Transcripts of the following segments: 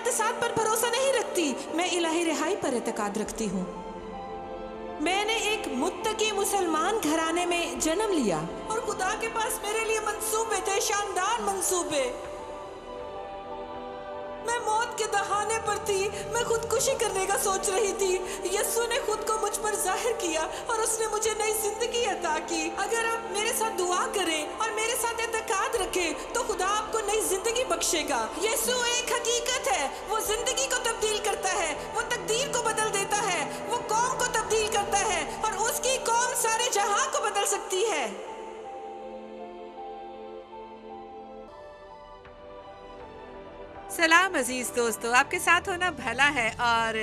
मुक़द्दसात पर भरोसा नहीं रखती, मैं इलाही रिहाई पर एतकाद रखती हूँ। मैंने एक मुत्तकी मुसलमान घराने में जन्म लिया और खुदा के पास मेरे लिए मंसूबे थे, शानदार मंसूबे। मैं मौत के दहाने पर थी, मैं खुदकुशी करने का सोच रही थी। यीशु ने खुद को मुझ पर जाहिर किया और उसने मुझे नई जिंदगी अता की। अगर आप मेरे साथ दुआ करें और मेरे साथ एतकाद रखें तो खुदा आपको नई जिंदगी बख्शेगा। यीशु एक हकीकत है, वो जिंदगी को तब्दील करता है, वो तकदीर को बदल देता है, वो कौम को तब्दील करता है और उसकी कौम सारे जहां को बदल सकती है। सलाम अजीज दोस्तों, आपके साथ होना भला है। और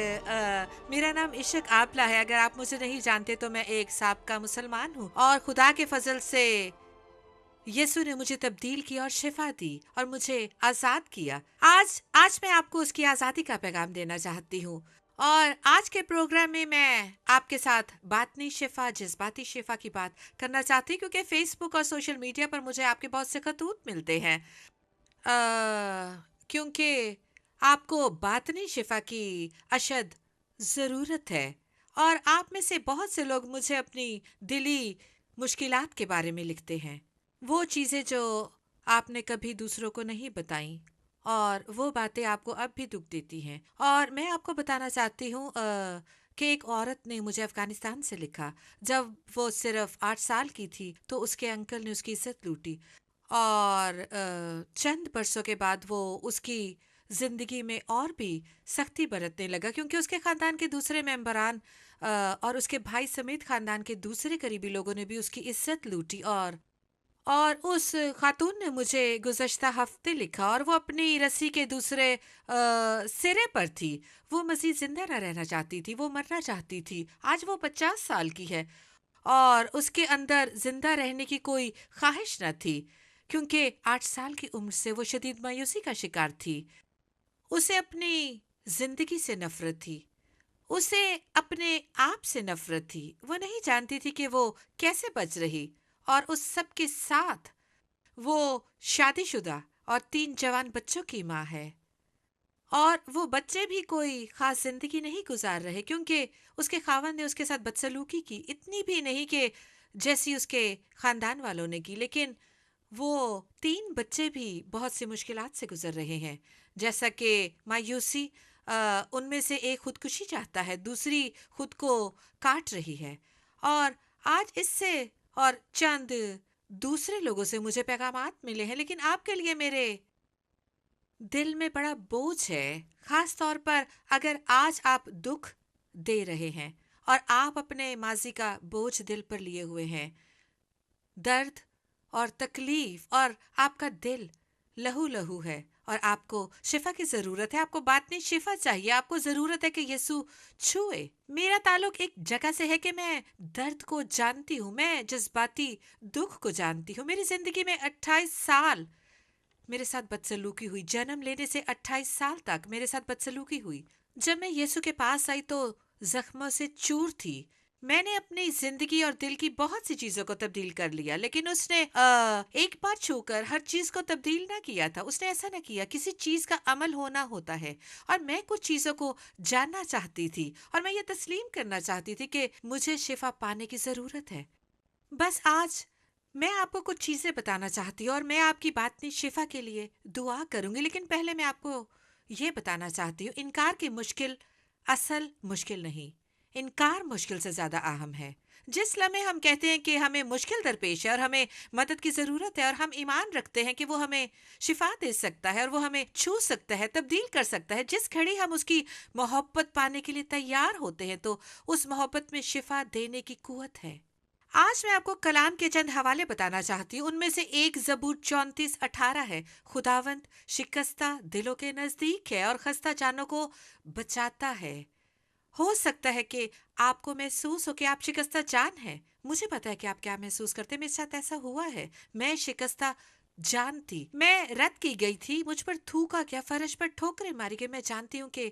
मेरा नाम इशक आपला है। अगर आप मुझे नहीं जानते तो मैं एक साबका मुसलमान हूँ और खुदा के फजल से यीशु ने मुझे तब्दील किया और शिफा दी और मुझे आज़ाद किया। आज मैं आपको उसकी आज़ादी का पैगाम देना चाहती हूँ। और आज के प्रोग्राम में मैं आपके साथ बातनी शिफा, जज्बाती शिफा की बात करना चाहती हूँ, क्योंकि फेसबुक और सोशल मीडिया पर मुझे आपके बहुत से खतूत मिलते हैं, क्योंकि आपको बातनी शिफा की अशद ज़रूरत है। और आप में से बहुत से लोग मुझे अपनी दिली मुश्किलात के बारे में लिखते हैं, वो चीज़ें जो आपने कभी दूसरों को नहीं बताई और वो बातें आपको अब भी दुख देती हैं। और मैं आपको बताना चाहती हूँ कि एक औरत ने मुझे अफ़गानिस्तान से लिखा। जब वो सिर्फ 8 साल की थी तो उसके अंकल ने उसकी इज्जत लूटी और चंद बरसों के बाद वो उसकी ज़िंदगी में और भी सख्ती बरतने लगा, क्योंकि उसके ख़ानदान के दूसरे मेंबरान और उसके भाई समेत ख़ानदान के दूसरे करीबी लोगों ने भी उसकी इज्जत लूटी। और उस खातून ने मुझे गुज़श्ता हफ्ते लिखा और वो अपनी रस्सी के दूसरे सिरे पर थी। वो मज़ीद ज़िंदा न रहना चाहती थी, वो मरना चाहती थी। आज वो 50 साल की है और उसके अंदर ज़िंदा रहने की कोई ख्वाहिश न थी, क्योंकि 8 साल की उम्र से वो शदीद मायूसी का शिकार थी। उसे अपनी ज़िंदगी से नफ़रत थी, उसे अपने आप से नफ़रत थी। वो नहीं जानती थी कि वो कैसे बच रही। और उस सब के साथ वो शादीशुदा और 3 जवान बच्चों की माँ है। और वो बच्चे भी कोई ख़ास ज़िंदगी नहीं गुजार रहे, क्योंकि उसके खावंद ने उसके साथ बदसलूकी की, इतनी भी नहीं कि जैसी उसके ख़ानदान वालों ने की, लेकिन वो 3 बच्चे भी बहुत सी मुश्किलात से गुजर रहे हैं। जैसा कि मायूसी, उनमें से एक खुदकुशी चाहता है, दूसरी खुद को काट रही है। और आज इससे और चंद दूसरे लोगों से मुझे पैगामात मिले हैं, लेकिन आपके लिए मेरे दिल में बड़ा बोझ है, खास तौर पर अगर आज आप दुख दे रहे हैं और आप अपने माजी का बोझ दिल पर लिए हुए हैं, दर्द और तकलीफ, और आपका दिल लहू लहू है और आपको शिफा की ज़रूरत है। आपको बातनी शिफा चाहिए, आपको ज़रूरत है कि यीशु छुए। मेरा ताल्लुक एक जगह से है कि मैं दर्द को जानती हूँ, मैं जज्बाती दुख को जानती हूँ। मेरी ज़िंदगी में 28 साल मेरे साथ बदसलूकी हुई। जन्म लेने से 28 साल तक मेरे साथ बदसलूकी हुई। जब मैं यीशु के पास आई तो जख्मों से चूर थी। मैंने अपनी जिंदगी और दिल की बहुत सी चीजों को तब्दील कर लिया, लेकिन उसने एक बार छूकर हर चीज को तब्दील ना किया था। उसने ऐसा ना किया। किसी चीज का अमल होना होता है और मैं कुछ चीजों को जानना चाहती थी और मैं ये तस्लीम करना चाहती थी कि मुझे शिफा पाने की जरूरत है। बस आज मैं आपको कुछ चीजें बताना चाहती हूँ और मैं आपकी बातनी शिफा के लिए दुआ करूंगी, लेकिन पहले मैं आपको ये बताना चाहती हूँ, इनकार की मुश्किल असल मुश्किल नहीं, इनकार मुश्किल से ज़्यादा अहम है। जिस लम्हे हम कहते हैं कि हमें मुश्किल दरपेश है और हमें मदद की ज़रूरत है और हम ईमान रखते हैं कि वो हमें शिफा दे सकता है और वो हमें छू सकता है, तब्दील कर सकता है, जिस घड़ी हम उसकी मोहब्बत पाने के लिए तैयार होते हैं तो उस मोहब्बत में शिफा देने की कुव्वत है। आज मैं आपको कलाम के चंद हवाले बताना चाहती हूँ। उनमें से एक ज़बूर 34:18 है। खुदावंद शिकस्ता दिलों के नज़दीक है और खस्ता जानों को बचाता है। हो सकता है कि आपको महसूस हो कि आप शिकस्ता जान हैं। मुझे पता है कि आप क्या महसूस करते हैं। मेरे साथ ऐसा हुआ है। मैं शिकस्ता जान थी, मैं रद्द की गई थी, मुझ पर थूका गया, फर्श पर ठोकरें मारी गई। मैं जानती हूँ कि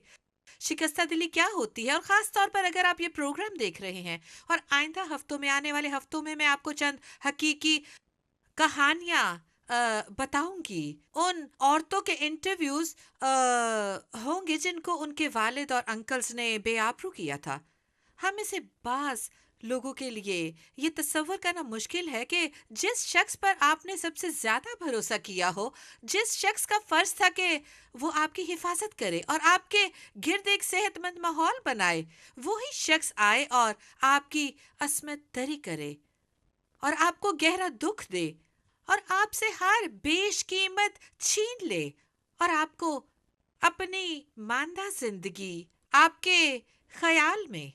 शिकस्ता दिली क्या होती है। और ख़ास तौर पर अगर आप ये प्रोग्राम देख रहे हैं और आइंदा हफ्तों में, आने वाले हफ्तों में मैं आपको चंद हकीकी कहानियाँ बताऊंगी। उन औरतों के इंटरव्यूज होंगे जिनको उनके वालिद और अंकल्स ने बेआबरू किया था। हम में से बास लोगों के लिए ये तस्वर करना मुश्किल है कि जिस शख्स पर आपने सबसे ज्यादा भरोसा किया हो, जिस शख्स का फर्ज था कि वो आपकी हिफाजत करे और आपके गिर्द एक सेहतमंद माहौल बनाए, वही शख्स आए और आपकी असमत दरी करे और आपको गहरा दुख दे और आपसे हर बेशकीमत छीन ले और आपको अपनी मांदा जिंदगी आपके ख्याल में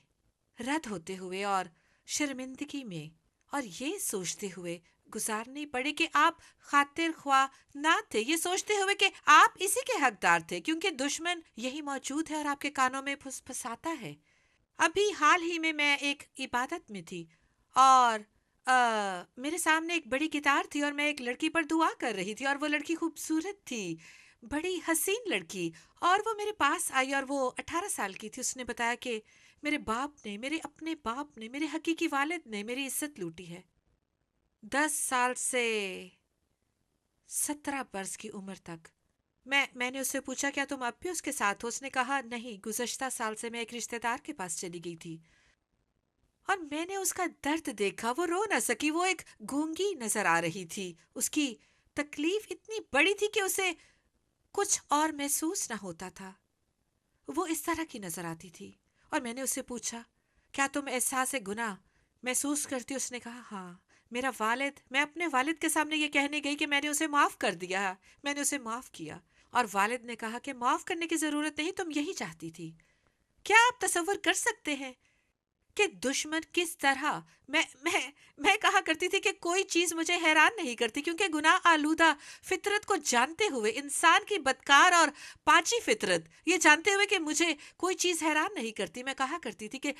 रद्द होते हुए और शर्मिंदगी में और ये सोचते हुए गुजारनी पड़े कि आप खातिर ख्वाह ना थे, ये सोचते हुए कि आप इसी के हकदार थे क्योंकि दुश्मन यही मौजूद है और आपके कानों में फुसफुसाता है। अभी हाल ही में मैं एक इबादत में थी और मेरे सामने एक बड़ी गिटार थी और मैं एक लड़की पर दुआ कर रही थी और वो लड़की खूबसूरत थी, बड़ी हसीन लड़की। और वो मेरे पास आई और वो 18 साल की थी। उसने बताया कि मेरे बाप ने, मेरे अपने बाप ने, मेरे हकीकी वालिद ने मेरी इज्जत लूटी है। 10 साल से 17 बरस की उम्र तक। मैंने उससे पूछा क्या तुम अब भी उसके साथ हो? उसने कहा नहीं, गुज़श्ता साल से मैं एक रिश्तेदार के पास चली गई थी। और मैंने उसका दर्द देखा, वो रो ना सकी, वो एक गूंगी नजर आ रही थी। उसकी तकलीफ इतनी बड़ी थी कि उसे कुछ और महसूस ना होता था, वो इस तरह की नजर आती थी। और मैंने उससे पूछा क्या तुम एहसास गुनाह महसूस करती? उसने कहा हाँ, मेरा वालिद, मैं अपने वालिद के सामने ये कहने गई कि मैंने उसे माफ कर दिया, मैंने उसे माफ किया। और वालिद ने कहा कि माफ करने की जरूरत नहीं, तुम यही चाहती थी। क्या आप तसव्वुर कर सकते हैं कि दुश्मन किस तरह, मैं कहा करती थी कि कोई चीज मुझे हैरान नहीं करती क्योंकि गुनाह आलूदा फितरत को जानते हुए, इंसान की बदकार और पाची फितरत ये जानते हुए कि मुझे कोई चीज हैरान नहीं करती, मैं कहा करती थी कि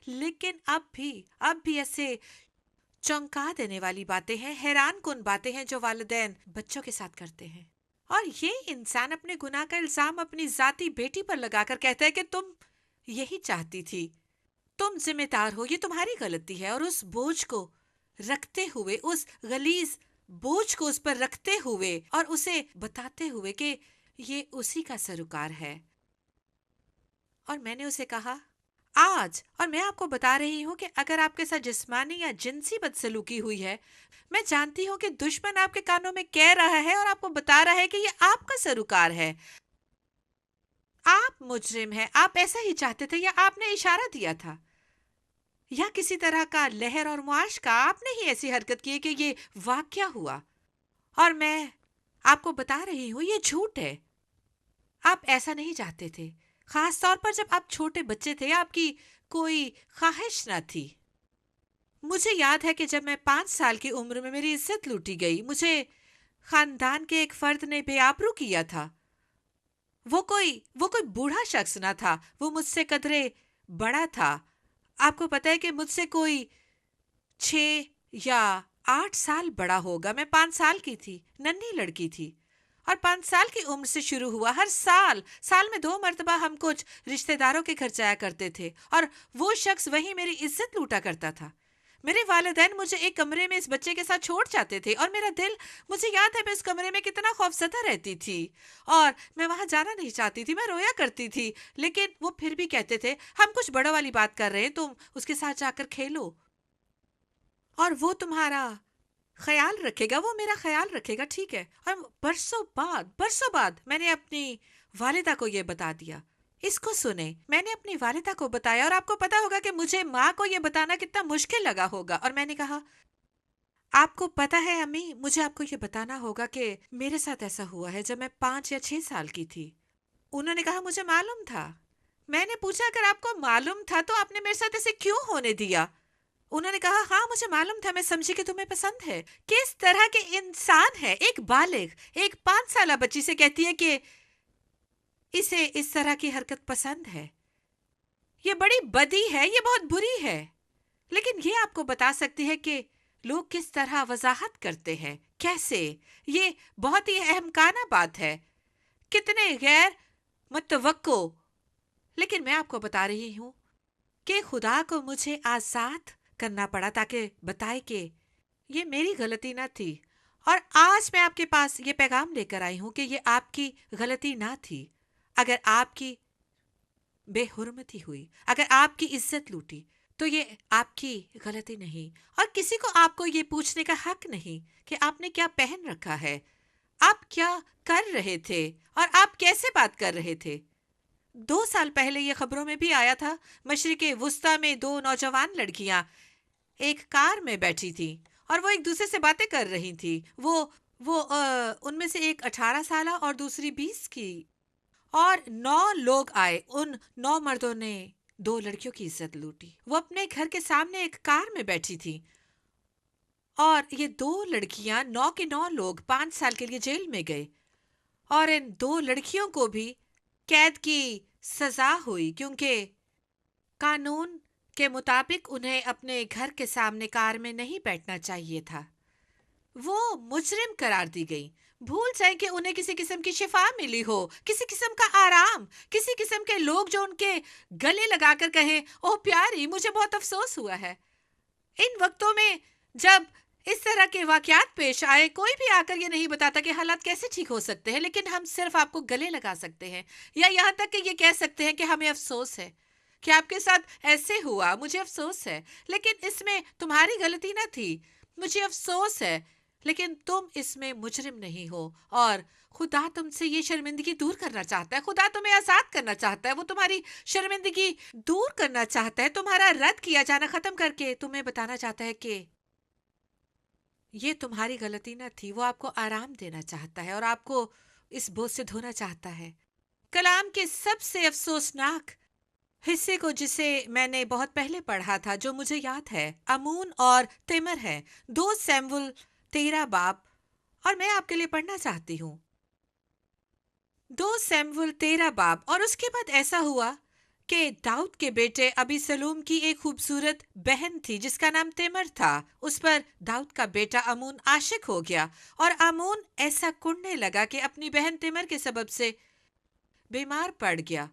लेकिन अब भी ऐसे चौंका देने वाली बातें हैं, हैरान कुन बातें हैं जो वालिदैन बच्चों के साथ करते हैं। और ये इंसान अपने गुनाह का इल्जाम अपनी जाती बेटी पर लगाकर कहता है कि तुम यही चाहती थी, तुम जिम्मेदार हो, ये तुम्हारी गलती है। और उस बोझ को रखते हुए, उस गलीज बोझ को उस पर रखते हुए और उसे बताते हुए कि ये उसी का सरोकार है। और मैंने उसे कहा आज, और मैं आपको बता रही हूँ कि अगर आपके साथ जिस्मानी या जिनसी बदसलूकी हुई है, मैं जानती हूँ कि दुश्मन आपके कानों में कह रहा है और आपको बता रहा है कि ये आपका सरोकार है, आप मुजरिम हैं, आप ऐसा ही चाहते थे या आपने इशारा दिया था या किसी तरह का लहर और मुआश का आपने ही ऐसी हरकत की कि ये वाकया हुआ। और मैं आपको बता रही हूँ ये झूठ है, आप ऐसा नहीं चाहते थे, खास तौर पर जब आप छोटे बच्चे थे, आपकी कोई ख्वाहिश न थी। मुझे याद है कि जब मैं 5 साल की उम्र में मेरी इज्जत लूटी गई, मुझे खानदान के एक फर्द ने बेआबरू किया था। वो कोई बूढ़ा शख्स ना था, वो मुझसे कदरे बड़ा था। आपको पता है कि मुझसे कोई 6 या 8 साल बड़ा होगा। मैं 5 साल की थी, नन्ही लड़की थी। और 5 साल की उम्र से शुरू हुआ, हर साल में 2 मर्तबा हम कुछ रिश्तेदारों के घर जाया करते थे और वो शख्स वहीं मेरी इज्जत लूटा करता था। मेरे वालिदैन मुझे एक कमरे में इस बच्चे के साथ छोड़ जाते थे और मेरा दिल, मुझे याद है मैं उस कमरे में कितना खौफजदा रहती थी और मैं वहां जाना नहीं चाहती थी, मैं रोया करती थी। लेकिन वो फिर भी कहते थे हम कुछ बड़ों वाली बात कर रहे हैं, तुम उसके साथ जाकर खेलो और वो तुम्हारा ख्याल रखेगा, वो मेरा ख्याल रखेगा, ठीक है। और बरसों बाद मैंने अपनी वालिदा को ये बता दिया। इसको सुने, मैंने अपनी वालिदा को बताया और आपको पता होगा कि मुझे माँ को ये बताना कितना मुश्किल लगा होगा। और मैंने कहा आपको पता है अम्मी, मुझे आपको ये बताना होगा कि मेरे साथ ऐसा हुआ है जब मैं 5 या 6 साल की थी। उन्होंने कहा मुझे मालूम था। मैंने पूछा अगर आपको मालूम था तो आपने मेरे साथ ऐसे क्यों होने दिया? उन्होंने कहा हाँ मुझे मालूम था, मैं समझी कि तुम्हें पसंद है। किस तरह के इंसान है, एक बालिग एक 5 साल बच्ची से कहती है कि इसे इस तरह की हरकत पसंद है। ये बड़ी बदी है, ये बहुत बुरी है। लेकिन ये आपको बता सकती है कि लोग किस तरह वजाहत करते हैं, कैसे। ये बहुत ही अहमकाना बात है, कितने गैर मुतवक्को। लेकिन मैं आपको बता रही हूँ कि खुदा को मुझे आजाद करना पड़ा ताकि बताए कि ये मेरी गलती न थी اور آج میں آپ کے پاس یہ پیغام لے کر آئی ہوں کہ یہ آپ کی غلطی نہ تھی. اگر آپ کی بے حرمتی ہوئی، اگر آپ کی عزت لوٹی، تو یہ آپ کی غلطی نہیں. اور کسی کو آپ کو یہ پوچھنے کا حق نہیں کہ آپ نے کیا پہن رکھا ہے، آپ کیا کر رہے تھے اور آپ کیسے بات کر رہے تھے. 2 سال پہلے یہ خبروں میں بھی آیا تھا، مشرق وسطی میں 2 نوجوان لڑکیاں ایک کار میں بیٹھی تھی اور وہ ایک دوسرے سے باتیں کر رہی تھی. وہ ان میں سے ایک 18 سالہ اور دوسری 20 کی. اور 9 لوگ آئے. ان 9 مردوں نے 2 لڑکیوں کی عزت لوٹی. وہ اپنے گھر کے سامنے ایک کار میں بیٹھی تھی اور یہ 2 لڑکیاں 9 کے 9 لوگ 5 سال کے لیے جیل میں گئے. اور ان 2 لڑکیوں کو بھی قید کی سزا ہوئی کیونکہ قانون کے مطابق انہیں اپنے گھر کے سامنے کار میں نہیں بیٹھنا چاہیے تھا. وہ مجرم قرار دی گئی. بھول جائیں کہ انہیں کسی قسم کی شفا ملی ہو، کسی قسم کا آرام، کسی قسم کے لوگ جو ان کے گلے لگا کر کہیں اوہ پیاری مجھے بہت افسوس ہوا ہے. ان وقتوں میں جب اس طرح کے واقعات پیش آئے، کوئی بھی آ کر یہ نہیں بتاتا کہ حالات کیسے ٹھیک ہو سکتے ہیں، لیکن ہم صرف آپ کو گلے لگا سکتے ہیں یا یہاں تک کہ یہ کہہ سکتے ہیں کہ ہمیں افسوس ہے کہ آپ کے ساتھ ایسے ہوا، مجھے افسوس ہے، لیکن اس میں تمہاری غلطی نہ تھی. مجھے افسوس ہے لیکن تم اس میں مجرم نہیں ہو اور خدا تم سے یہ شرمندگی دور کرنا چاہتا ہے. خدا تمہیں آزاد کرنا چاہتا ہے. وہ تمہاری شرمندگی دور کرنا چاہتا ہے، تمہارا رد کیا جانا ختم کر کے تمہیں بتانا چاہتا ہے کہ یہ تمہاری غلطی نہ تھی. وہ آپ کو آرام دینا چاہتا ہے اور آپ کو اس بوجھ سے دھونا چاہتا ہے. کلام کے سب سے افسوسناک حصے کو جسے میں نے بہت پہلے پڑھا تھا، جو مجھے یاد ہے، امون اور تیمر ہے. 2 سیموئیل 13 باب، اور میں آپ کے لیے پڑھنا چاہتی ہوں. 2 سیموئیل 13 باب. اور اس کے بعد ایسا ہوا کہ داؤد کے بیٹے ابی سلوم کی ایک خوبصورت بہن تھی جس کا نام تیمر تھا. اس پر داؤد کا بیٹا امون عاشق ہو گیا اور امون ایسا کرنے لگا کہ اپنی بہن تیمر کے سبب سے بیمار پڑ گیا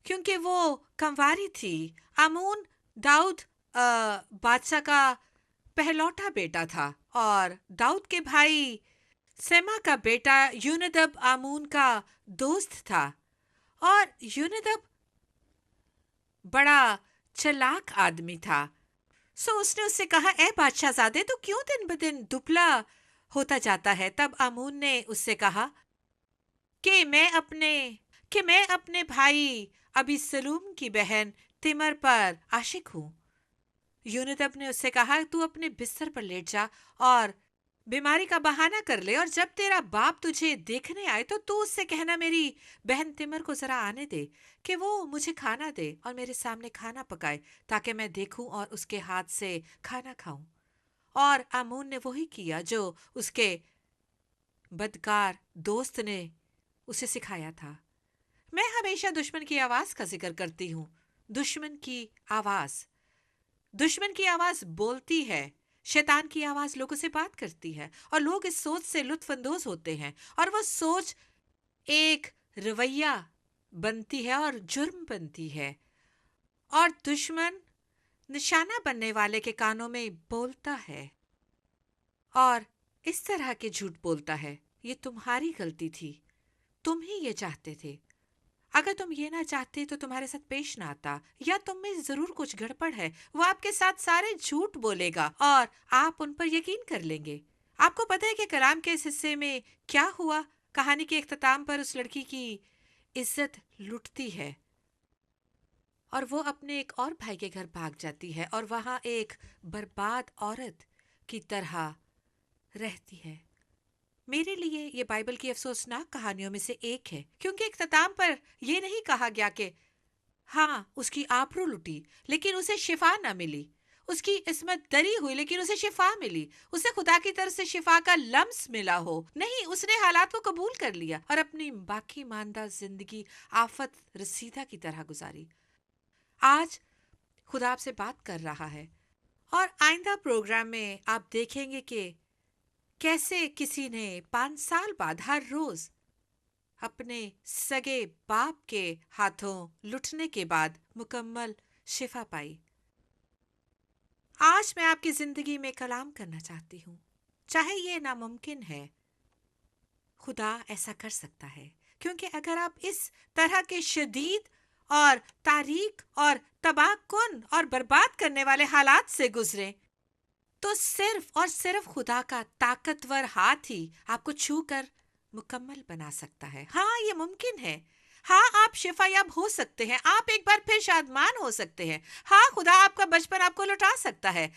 کیونکہ وہ کنواری تھی. امون داؤد بادشاہ کا پہلوٹا بیٹا تھا اور داؤد کے بھائی سیما کا بیٹا یونیدب آمون کا دوست تھا. اور یونیدب بڑا چلاک آدمی تھا. اس نے اس سے کہا اے بادشاہ زادے تو کیوں دن بدن دبلا ہوتا جاتا ہے؟ تب آمون نے اس سے کہا کہ میں اپنے بھائی ابی سلوم کی بہن تمر پر عاشق ہوں. یونیدب نے اس سے کہا تو اپنے بستر پر لیٹ جا اور بیماری کا بہانہ کر لے، اور جب تیرا باپ تجھے دیکھنے آئے تو اس سے کہنا میری بہن تمر کو ذرا آنے دے کہ وہ مجھے کھانا دے اور میرے سامنے کھانا پکائے تاکہ میں دیکھوں اور اس کے ہاتھ سے کھانا کھاؤں. اور آمون نے وہی کیا جو اس کے بدکار دوست نے اسے سکھایا تھا. میں ہمیشہ دشمن کی آواز کا ذکر کرتی ہوں. دشمن کی آواز بولتی ہے. شیطان کی آواز لوگوں سے بات کرتی ہے اور لوگ اس سوچ سے لطف اندوز ہوتے ہیں اور وہ سوچ ایک رویہ بنتی ہے اور جرم بنتی ہے. اور دشمن نشانہ بننے والے کے کانوں میں بولتا ہے اور اس طرح کے جھوٹ بولتا ہے یہ تمہاری غلطی تھی، تم ہی یہ چاہتے تھے، اگر تم یہ نہ چاہتے تو تمہارے ساتھ پیش نہ آتا، یا تم میں ضرور کچھ گڑبڑ ہے. وہ آپ کے ساتھ سارے جھوٹ بولے گا اور آپ ان پر یقین کر لیں گے. آپ کو پتہ ہے کہ کلام کے اس حصے میں کیا ہوا؟ کہانی کے اختتام پر اس لڑکی کی عزت لٹتی ہے اور وہ اپنے ایک اور بھائی کے گھر بھاگ جاتی ہے اور وہاں ایک برباد عورت کی طرح رہتی ہے. میرے لیے یہ بائبل کی افسوسناک کہانیوں میں سے ایک ہے کیونکہ اختتام پر یہ نہیں کہا گیا کہ ہاں اس کی آبرو لٹی لیکن اسے شفا نہ ملی، اس کی عصمت دری ہوئی لیکن اسے شفا ملی، اسے خدا کی طرف سے شفا کا لمس ملا ہو. نہیں، اس نے حالات کو قبول کر لیا اور اپنی باقی ماندہ زندگی آفت رسیدہ کی طرح گزاری. آج خدا آپ سے بات کر رہا ہے اور آئندہ پروگرام میں آپ دیکھیں گے کہ کیسے کسی نے 5 سال بعد ہر روز اپنے سگے باپ کے ہاتھوں لٹنے کے بعد مکمل شفا پائی. آج میں آپ کی زندگی میں کلام کرنا چاہتی ہوں. चाहे ये नामुमकिन है, खुदा ऐसा कर सकता है, क्योंकि अगर आप इस तरह के शदीद और तारीक और तबाहकुन और बर्बाद करने वाले हालात से गुजरे, तो सिर्फ और सिर्फ खुदा का ताकतवर हाथ ही आपको छू कर मुकम्मल बना सकता है। हाँ, ये मुमकिन है। हाँ, आप शिफायाब हो सकते हैं, आप एक बार फिर शादमान हो सकते हैं। हाँ, खुदा आपका बचपन आपको लौटा सकता है।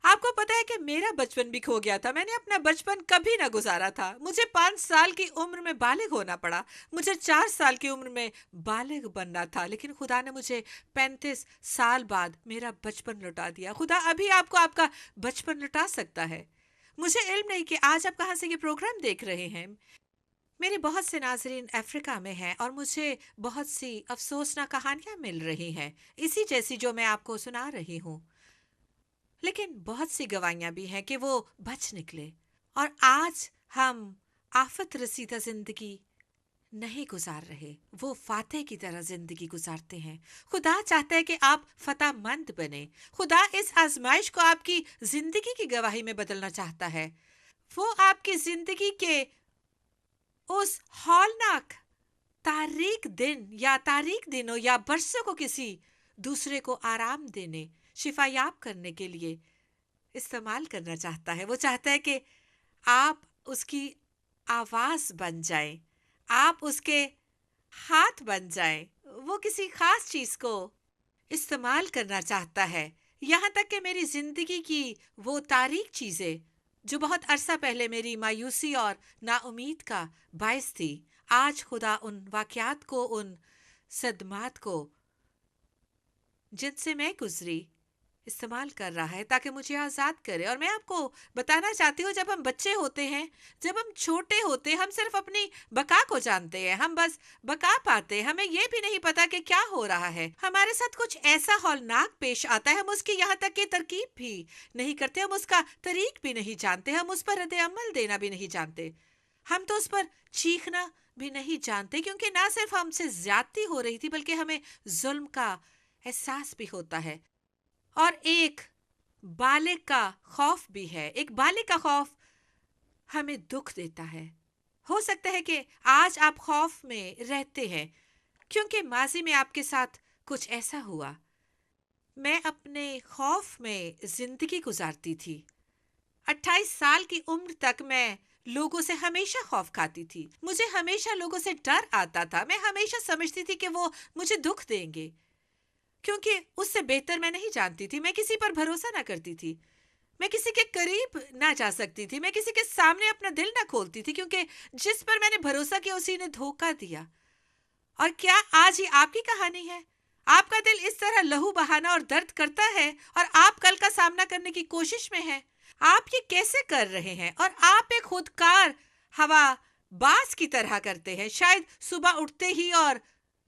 आपको पता है कि मेरा बचपन भी खो गया था। मैंने अपना बचपन कभी ना गुजारा था। मुझे 5 साल की उम्र में बालिग होना पड़ा। मुझे 4 साल की उम्र में बालिग बनना था, लेकिन खुदा ने मुझे 35 साल बाद मेरा बचपन लौटा दिया। खुदा अभी आपको आपका बचपन लौटा सकता है। मुझे इल्म नहीं कि आज आप कहाँ से ये प्रोग्राम देख रहे हैं। मेरे बहुत से नाजरीन अफ्रीका में हैं और मुझे बहुत सी अफसोसनाक कहानियाँ मिल रही हैं, इसी जैसी जो मैं आपको सुना रही हूँ। लेकिन बहुत सी गवाहियां भी हैं कि वो बच निकले और आज हम आफत रसीदा जिंदगी नहीं गुजार रहे, वो फातेह की तरह जिंदगी गुजारते हैं। खुदा चाहता है कि आप फतेहमंद बने। खुदा इस आजमाइश को आपकी जिंदगी की गवाही में बदलना चाहता है। वो आपकी जिंदगी के उस हौलनाक तारीक दिन या तारीक दिनों या बरसों को किसी दूसरे को आराम देने, शिफायाब करने के लिए इस्तेमाल करना चाहता है। वो चाहता है कि आप उसकी आवाज बन जाएं, आप उसके हाथ बन जाएं। वो किसी खास चीज को इस्तेमाल करना चाहता है, यहाँ तक कि मेरी जिंदगी की वो तारीक चीजें जो बहुत अरसा पहले मेरी मायूसी और नाउमीद का बायस थी, आज खुदा उन वाकयात को, उन सदमात को जिनसे मैं गुजरी, इस्तेमाल कर रहा है ताकि मुझे आज़ाद करे। और मैं आपको बताना चाहती हूँ, जब हम बच्चे होते हैं, जब हम छोटे होते हैं, हम सिर्फ अपनी बका को जानते हैं। हम बस बका पाते हैं, हमें ये भी नहीं पता कि क्या हो रहा है। हमारे साथ कुछ ऐसा हौलनाक पेश आता है, हम उसकी यहाँ तक कि तरकीब भी नहीं करते, हम उसका तरीक भी नहीं जानते, हम उस पर रद्द अमल देना भी नहीं जानते, हम तो उस पर चीखना भी नहीं जानते, क्योंकि ना सिर्फ हमसे ज्यादती हो रही थी बल्कि हमें जुल्म का एहसास भी होता है। और एक बालिग का खौफ भी है। एक बालिग का खौफ हमें दुख देता है। हो सकता है कि आज आप खौफ में रहते हैं क्योंकि माजी में आपके साथ कुछ ऐसा हुआ। मैं अपने खौफ में जिंदगी गुजारती थी। 28 साल की उम्र तक मैं लोगों से हमेशा खौफ खाती थी। मुझे हमेशा लोगों से डर आता था। मैं हमेशा समझती थी कि वो मुझे दुख देंगे, क्योंकि उससे बेहतर मैं नहीं जानती थी। मैं किसी पर भरोसा ना करती थी, मैं किसी के करीब ना जा सकती थी, मैं किसी के सामने अपना दिल ना खोलती थी, क्योंकि जिस पर मैंने भरोसा किया उसी ने धोखा दिया। और क्या आज ही आपकी कहानी है? आपका दिल इस तरह लहू बहाना और दर्द करता है और आप कल का सामना करने की कोशिश में हैं। आप ये कैसे कर रहे हैं? और आप एक खुदकार हवा बाज की तरह करते हैं। शायद सुबह उठते ही और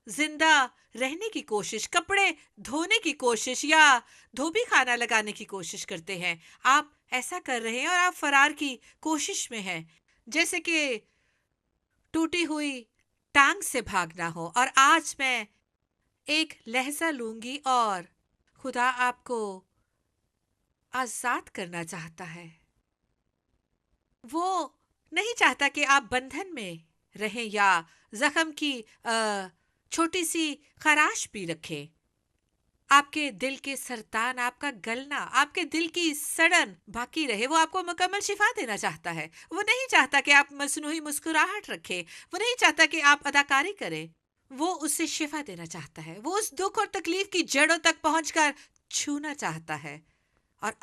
जिंदा रहने की कोशिश, कपड़े धोने की कोशिश या धोबी खाना लगाने की कोशिश करते हैं। आप ऐसा कर रहे हैं और आप फरार की कोशिश में हैं, जैसे कि टूटी हुई टांग से भागना हो। और आज मैं एक लहजा लूंगी और खुदा आपको आजाद करना चाहता है। वो नहीं चाहता कि आप बंधन में रहें या जख्म की छोटी सी खराश भी रखें। आपके दिल के सरतान, आपका गलना, आपके दिल की सड़न बाकी रहे। वो आपको मुकम्मल शिफा देना चाहता है। वो नहीं चाहता कि आप मसनूई मुस्कुराहट रखें, वो नहीं चाहता कि आप अदाकारी करें। वो उससे शिफा देना चाहता है। वो उस दुख और तकलीफ की जड़ों तक पहुंचकर छूना चाहता है। और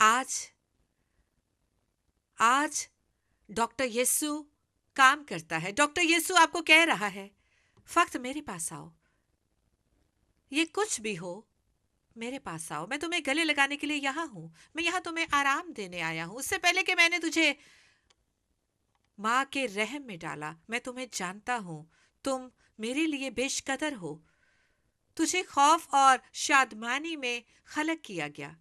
आज डॉक्टर यीशु काम करता है। डॉक्टर यीशु आपको कह रहा है, फक्त मेरे पास आओ, ये कुछ भी हो मेरे पास आओ। मैं तुम्हें गले लगाने के लिए यहाँ हूँ। मैं यहाँ तुम्हें आराम देने आया हूँ। उससे पहले कि मैंने तुझे माँ के रहम में डाला, मैं तुम्हें जानता हूँ। तुम मेरे लिए बेशकदर हो। तुझे खौफ और शादमानी में खलक किया गया।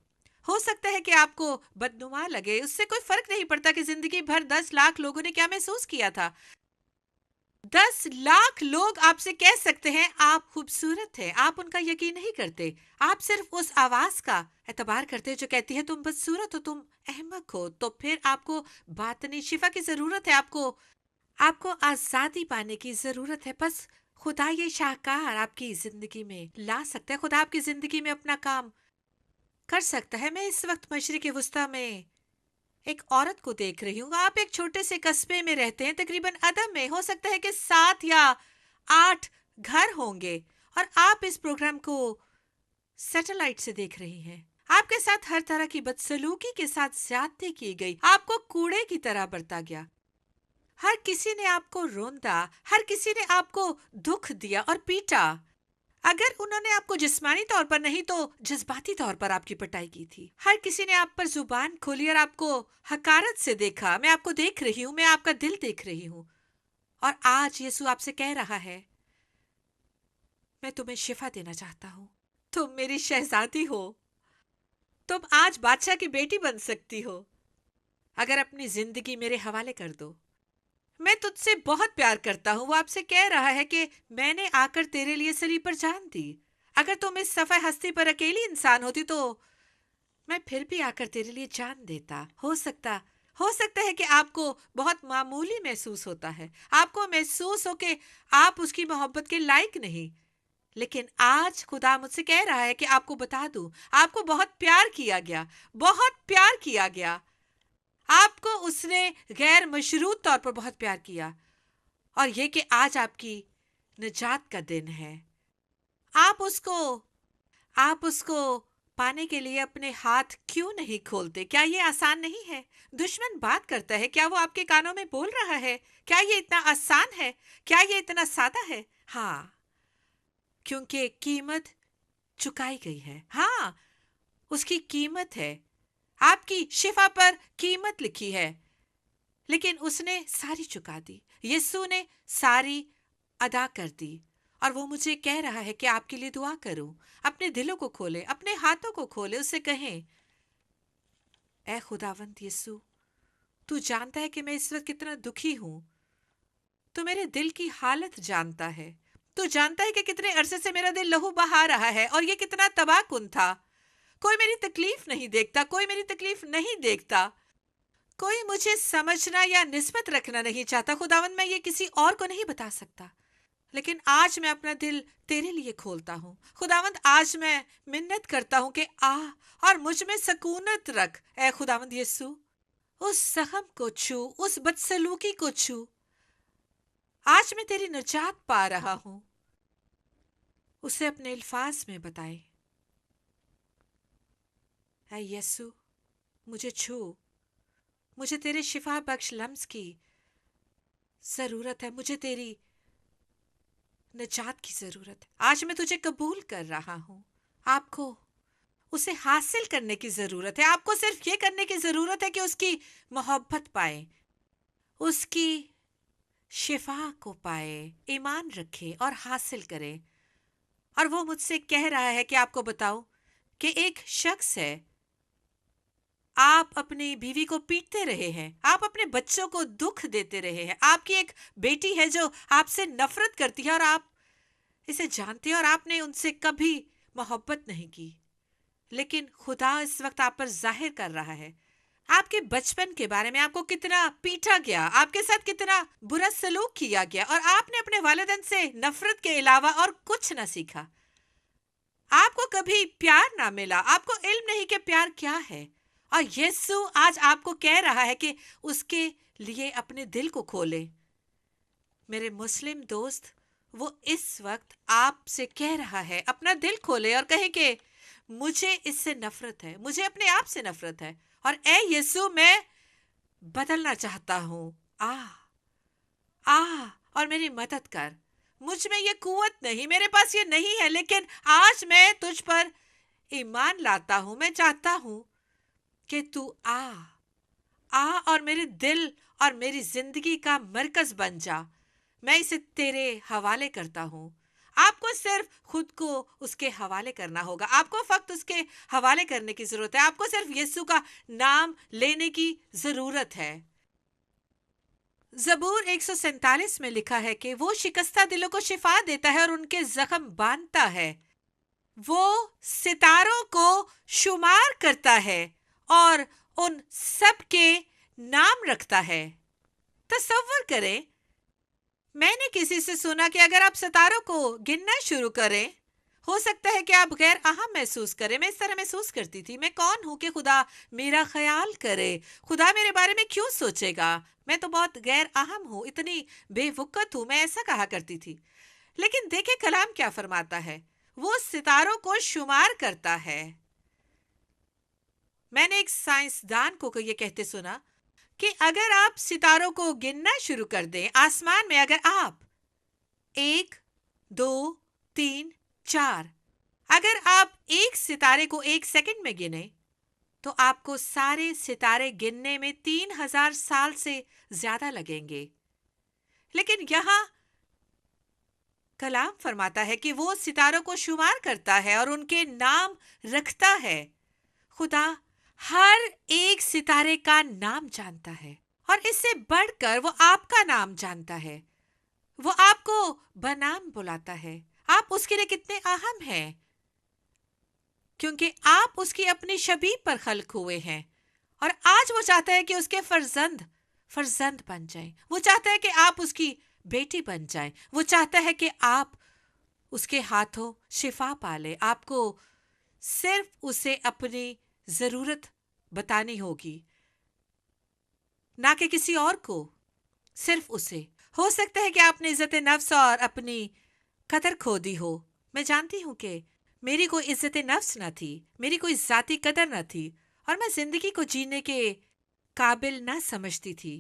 हो सकता है कि आपको बदनुमा लगे, उससे कोई फर्क नहीं पड़ता कि जिंदगी भर 10 लाख लोगों ने क्या महसूस किया था। 10 लाख लोग आपसे कह सकते हैं आप खूबसूरत हैं, आप उनका यकीन नहीं करते। आप सिर्फ उस आवाज का एतबार करते हैं जो कहती है तुम बदसूरत हो, तुम अहमक हो। तो फिर आपको बातनी शिफा की जरूरत है, आपको आपको आजादी पाने की जरूरत है। बस खुदा ये शाहकार आपकी जिंदगी में ला सकता है, खुदा आपकी जिंदगी में अपना काम कर सकता है। मैं इस वक्त मशरिक वुस्ता में एक औरत को देख रही हूँ। आप एक छोटे से कस्बे में रहते हैं, तकरीबन अदम में हो सकता है कि 7 या 8 घर होंगे, और आप इस प्रोग्राम को सैटेलाइट से देख रही हैं। आपके साथ हर तरह की बदसलूकी के साथ ज्यादती की गई, आपको कूड़े की तरह बरता गया। हर किसी ने आपको रोंदा, हर किसी ने आपको दुख दिया और पीटा। अगर उन्होंने आपको जिस्मानी तौर पर नहीं तो जज्बाती तौर पर आपकी पिटाई की थी। हर किसी ने आप पर जुबान खोली और आपको हकारत से देखा। मैं आपको देख रही हूँ, मैं आपका दिल देख रही हूँ। और आज यीशु आपसे कह रहा है, मैं तुम्हें शिफा देना चाहता हूँ। तुम मेरी शहजादी हो, तुम आज बादशाह की बेटी बन सकती हो अगर अपनी जिंदगी मेरे हवाले कर दो। मैं तुझसे बहुत प्यार करता हूँ। वो आपसे कह रहा है कि मैंने आकर तेरे लिए सलीब पर जान दी। अगर तुम इस सफे हस्ती पर अकेली इंसान होती तो मैं फिर भी आकर तेरे लिए जान देता। हो सकता है कि आपको बहुत मामूली महसूस होता है, आपको महसूस हो कि आप उसकी मोहब्बत के लायक नहीं। लेकिन आज खुदा मुझसे कह रहा है कि आपको बता दूं, आपको बहुत प्यार किया गया, बहुत प्यार किया गया। आपको उसने गैर मशरूत तौर पर बहुत प्यार किया, और ये कि आज आपकी निजात का दिन है। आप उसको आप उसको पाने के लिए अपने हाथ क्यों नहीं खोलते? क्या ये आसान नहीं है? दुश्मन बात करता है, क्या वो आपके कानों में बोल रहा है? क्या ये इतना आसान है? क्या ये इतना सादा है? हाँ, क्योंकि कीमत चुकाई गई है। हाँ, उसकी कीमत है। आपकी शिफा पर कीमत लिखी है, लेकिन उसने सारी चुका दी। यीशु ने सारी अदा कर दी। और वो मुझे कह रहा है कि आपके लिए दुआ करूं। अपने दिलों को खोले, अपने हाथों को खोले, उससे कहें, ऐ खुदावंद यीशु, तू जानता है कि मैं इस वक्त कितना दुखी हूं। तू मेरे दिल की हालत जानता है। तू जानता है कि कितने अरसे से मेरा दिल लहू बहा रहा है और ये कितना तबाहकुन था। कोई मेरी तकलीफ नहीं देखता, कोई मेरी तकलीफ नहीं देखता, कोई मुझे समझना या निस्बत रखना नहीं चाहता। खुदावंद, मैं ये किसी और को नहीं बता सकता, लेकिन आज मैं अपना दिल तेरे लिए खोलता हूँ। खुदावंद, आज मैं मिन्नत करता हूँ कि आ और मुझ में सकूनत रख। ऐ खुदावंद यीशु, उस जख्म को छू, उस बदसलूकी को छू। आज मैं तेरी निजात पा रहा हूँ। उसे अपने अल्फाज में बताए, ऐ यीशु, मुझे छू, मुझे तेरे शिफा बख्श लम्स की जरूरत है, मुझे तेरी निजात की जरूरत है। आज मैं तुझे कबूल कर रहा हूँ। आपको उसे हासिल करने की जरूरत है। आपको सिर्फ ये करने की जरूरत है कि उसकी मोहब्बत पाए, उसकी शिफा को पाए, ईमान रखे और हासिल करे। और वो मुझसे कह रहा है कि आपको बताऊं कि एक शख्स है, आप अपनी बीवी को पीटते रहे हैं, आप अपने बच्चों को दुख देते रहे हैं। आपकी एक बेटी है जो आपसे नफरत करती है और आप इसे जानते हैं और आपने उनसे कभी मोहब्बत नहीं की। लेकिन खुदा इस वक्त आप पर जाहिर कर रहा है आपके बचपन के बारे में। आपको कितना पीटा गया, आपके साथ कितना बुरा सलूक किया गया, और आपने अपने वालिदैन से नफरत के अलावा और कुछ न सीखा। आपको कभी प्यार ना मिला, आपको इल्म नहीं कि प्यार क्या है। और यीशु आज आपको कह रहा है कि उसके लिए अपने दिल को खोले। मेरे मुस्लिम दोस्त, वो इस वक्त आपसे कह रहा है अपना दिल खोले और कहे कि मुझे इससे नफरत है, मुझे अपने आप से नफरत है, और ऐ यीशु, मैं बदलना चाहता हूँ। आ और मेरी मदद कर। मुझ में ये कुव्वत नहीं, मेरे पास ये नहीं है, लेकिन आज मैं तुझ पर ईमान लाता हूँ। मैं चाहता हूँ कि तू आ और मेरे दिल और मेरी जिंदगी का मरकज बन जा। मैं इसे तेरे हवाले करता हूँ। आपको सिर्फ खुद को उसके हवाले करना होगा। आपको फक्त उसके हवाले करने की जरूरत है। आपको सिर्फ यीशु का नाम लेने की जरूरत है। ज़बूर 147 में लिखा है कि वो शिकस्ता दिलों को शिफा देता है और उनके जख्म बांधता है। वो सितारों को शुमार करता है और उन सब के नाम रखता है। तसव्वुर करें, मैंने किसी से सुना कि अगर आप सितारों को गिनना शुरू करें, हो सकता है कि आप गैर अहम महसूस करें। मैं इस तरह महसूस करती थी, मैं कौन हूं कि खुदा मेरा ख्याल करे, खुदा मेरे बारे में क्यों सोचेगा, मैं तो बहुत गैर अहम हूं, इतनी बेवकूफ हूं, मैं ऐसा कहा करती थी। लेकिन देखे कलाम क्या फरमाता है, वो सितारों को शुमार करता है। मैंने एक साइंसदान को ये कहते सुना कि अगर आप सितारों को गिनना शुरू कर दें, आसमान में अगर आप 1, 2, 3, 4, अगर आप एक सितारे को 1 सेकंड में गिने तो आपको सारे सितारे गिनने में 3000 साल से ज्यादा लगेंगे। लेकिन यहां कलाम फरमाता है कि वो सितारों को शुमार करता है और उनके नाम रखता है। खुदा हर एक सितारे का नाम जानता है और इससे बढ़कर वो आपका नाम जानता है। वो आपको बनाम बुलाता है। आप उसके लिए कितने अहम हैं, क्योंकि आप उसकी अपनी शबीह पर खल्क हुए हैं और आज वो चाहता है कि उसके फर्जंद बन जाएं। वो चाहता है कि आप उसकी बेटी बन जाएं। वो चाहता है कि आप उसके हाथों शिफा पाले। आपको सिर्फ उसे अपनी जरूरत बतानी होगी, ना कि किसी और को, सिर्फ उसे। हो सकता है कि आपने इज्जत नफ्स और अपनी कदर खो दी हो। मैं जानती हूं कि मेरी कोई इज्जत नफ्स न थी, मेरी कोई जाती कदर न थी और मैं जिंदगी को जीने के काबिल न समझती थी।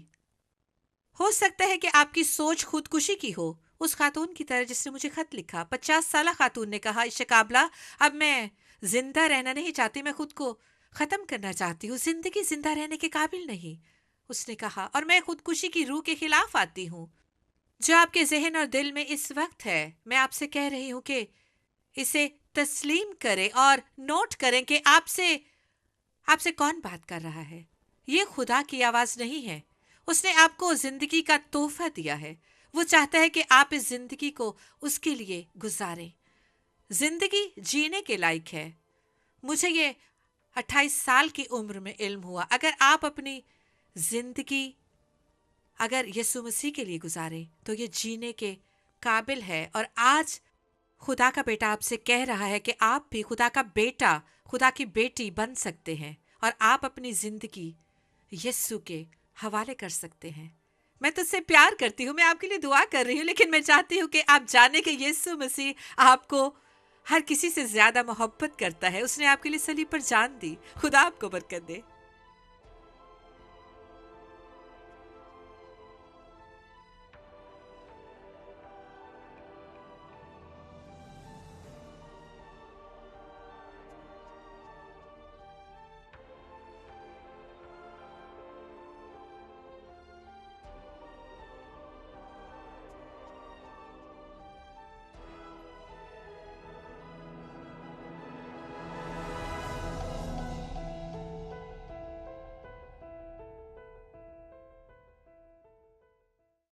हो सकता है कि आपकी सोच खुदकुशी की हो, उस खातून की तरह जिसने मुझे खत लिखा। 50 साल खातून ने कहा, इश्क़ काबला, अब मैं जिंदा रहना नहीं चाहती, मैं खुद को खत्म करना चाहती हूँ, जिंदगी जिंदा रहने के काबिल नहीं, उसने कहा, और मैं खुदकुशी की रूह के खिलाफ आती हूँ। जो आपके जहन और दिल में इस वक्त है, मैं आपसे कह रही हूँ कि इसे तस्लीम करें और नोट करें कि आपसे कौन बात कर रहा है। ये खुदा की आवाज नहीं है। उसने आपको जिंदगी का तोहफा दिया है। वो चाहता है कि आप इस जिंदगी को उसके लिए गुजारें। जिंदगी जीने के लायक है। मुझे ये 28 साल की उम्र में इल्म हुआ, अगर आप अपनी जिंदगी अगर यीशु मसीह के लिए गुजारें तो ये जीने के काबिल है। और आज खुदा का बेटा आपसे कह रहा है कि आप भी खुदा का बेटा, खुदा की बेटी बन सकते हैं और आप अपनी जिंदगी यीशु के हवाले कर सकते हैं। मैं तुझसे प्यार करती हूँ, मैं आपके लिए दुआ कर रही हूँ, लेकिन मैं चाहती हूँ कि आप जाने कि यीशु मसीह आपको हर किसी से ज्यादा मोहब्बत करता है। उसने आपके लिए सलीब पर जान दी। खुदा आपको बरकत दे।